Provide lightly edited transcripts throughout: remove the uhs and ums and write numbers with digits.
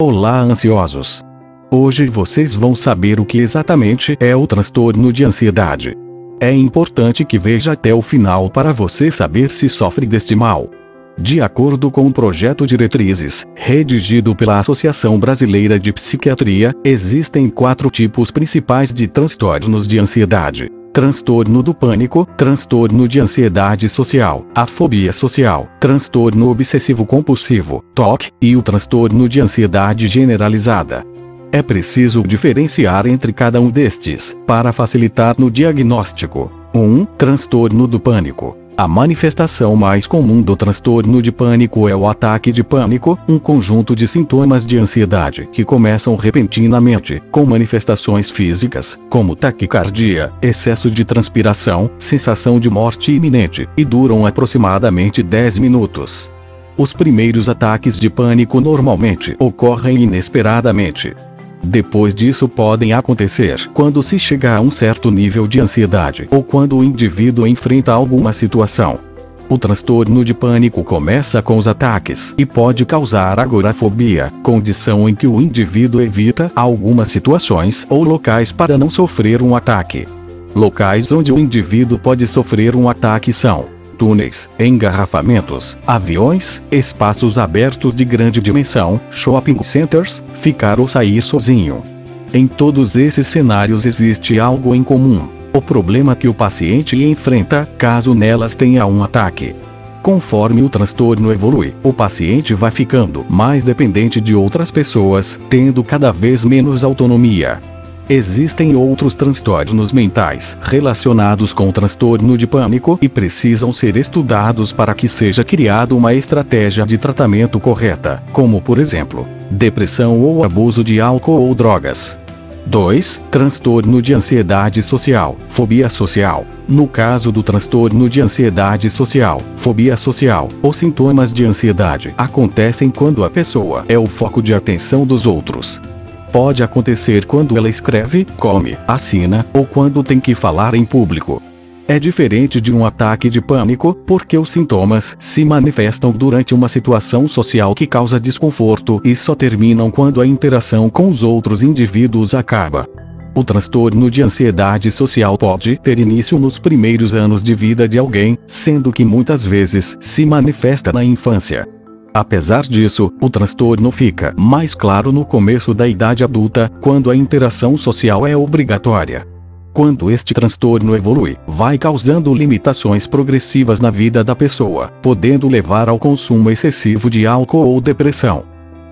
Olá, ansiosos! Hoje vocês vão saber o que exatamente é o transtorno de ansiedade. É importante que veja até o final para você saber se sofre deste mal. De acordo com o projeto Diretrizes, redigido pela Associação Brasileira de Psiquiatria, existem 4 tipos principais de transtornos de ansiedade: transtorno do pânico, transtorno de ansiedade social, a fobia social, transtorno obsessivo-compulsivo, TOC, e o transtorno de ansiedade generalizada. É preciso diferenciar entre cada um destes, para facilitar no diagnóstico. 1. Transtorno do pânico. A manifestação mais comum do transtorno de pânico é o ataque de pânico, um conjunto de sintomas de ansiedade que começam repentinamente, com manifestações físicas, como taquicardia, excesso de transpiração, sensação de morte iminente, e duram aproximadamente 10 minutos. Os primeiros ataques de pânico normalmente ocorrem inesperadamente. Depois disso podem acontecer quando se chega a um certo nível de ansiedade ou quando o indivíduo enfrenta alguma situação. O transtorno de pânico começa com os ataques e pode causar agorafobia, condição em que o indivíduo evita algumas situações ou locais para não sofrer um ataque. Locais onde o indivíduo pode sofrer um ataque são túneis, engarrafamentos, aviões, espaços abertos de grande dimensão, shopping centers, ficar ou sair sozinho. Em todos esses cenários existe algo em comum: o problema que o paciente enfrenta, caso nelas tenha um ataque. Conforme o transtorno evolui, o paciente vai ficando mais dependente de outras pessoas, tendo cada vez menos autonomia. Existem outros transtornos mentais relacionados com o transtorno de pânico e precisam ser estudados para que seja criada uma estratégia de tratamento correta, como por exemplo, depressão ou abuso de álcool ou drogas. 2. Transtorno de ansiedade social, fobia social. No caso do transtorno de ansiedade social, fobia social, os sintomas de ansiedade acontecem quando a pessoa é o foco de atenção dos outros. Pode acontecer quando ela escreve, come, assina, ou quando tem que falar em público. É diferente de um ataque de pânico, porque os sintomas se manifestam durante uma situação social que causa desconforto e só terminam quando a interação com os outros indivíduos acaba. O transtorno de ansiedade social pode ter início nos primeiros anos de vida de alguém, sendo que muitas vezes se manifesta na infância. Apesar disso, o transtorno fica mais claro no começo da idade adulta, quando a interação social é obrigatória. Quando este transtorno evolui, vai causando limitações progressivas na vida da pessoa, podendo levar ao consumo excessivo de álcool ou depressão.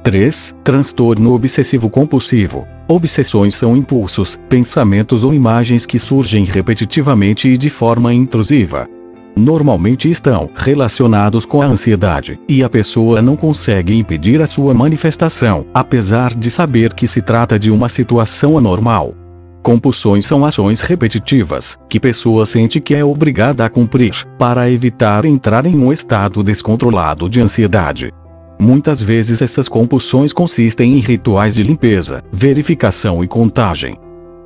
3. Transtorno obsessivo-compulsivo. Obsessões são impulsos, pensamentos ou imagens que surgem repetitivamente e de forma intrusiva. Normalmente estão relacionados com a ansiedade, e a pessoa não consegue impedir a sua manifestação, apesar de saber que se trata de uma situação anormal. Compulsões são ações repetitivas, que a pessoa sente que é obrigada a cumprir, para evitar entrar em um estado descontrolado de ansiedade. Muitas vezes essas compulsões consistem em rituais de limpeza, verificação e contagem.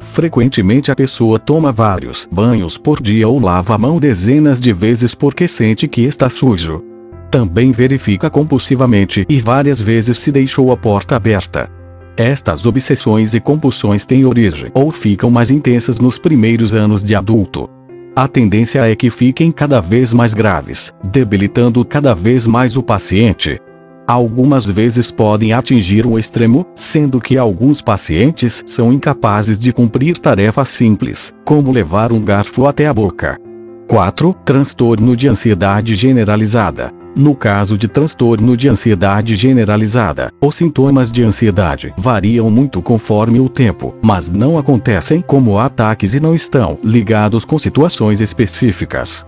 Frequentemente a pessoa toma vários banhos por dia ou lava a mão dezenas de vezes porque sente que está sujo. Também verifica compulsivamente e várias vezes se deixou a porta aberta. Estas obsessões e compulsões têm origem ou ficam mais intensas nos primeiros anos de adulto. A tendência é que fiquem cada vez mais graves, debilitando cada vez mais o paciente. Algumas vezes podem atingir um extremo, sendo que alguns pacientes são incapazes de cumprir tarefas simples, como levar um garfo até a boca. 4. Transtorno de ansiedade generalizada. No caso de transtorno de ansiedade generalizada, os sintomas de ansiedade variam muito conforme o tempo, mas não acontecem como ataques e não estão ligados com situações específicas.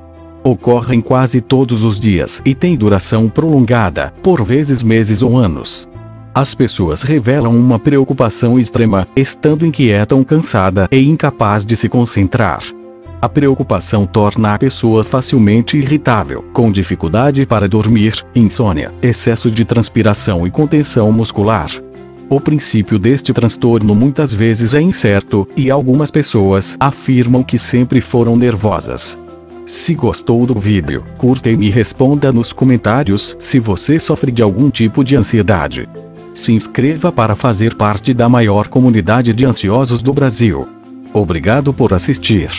Ocorrem quase todos os dias e têm duração prolongada, por vezes meses ou anos. As pessoas revelam uma preocupação extrema, estando inquieta ou cansada e incapaz de se concentrar. A preocupação torna a pessoa facilmente irritável, com dificuldade para dormir, insônia, excesso de transpiração e contenção muscular. O princípio deste transtorno muitas vezes é incerto, e algumas pessoas afirmam que sempre foram nervosas. Se gostou do vídeo, curta e me responda nos comentários se você sofre de algum tipo de ansiedade. Se inscreva para fazer parte da maior comunidade de ansiosos do Brasil. Obrigado por assistir.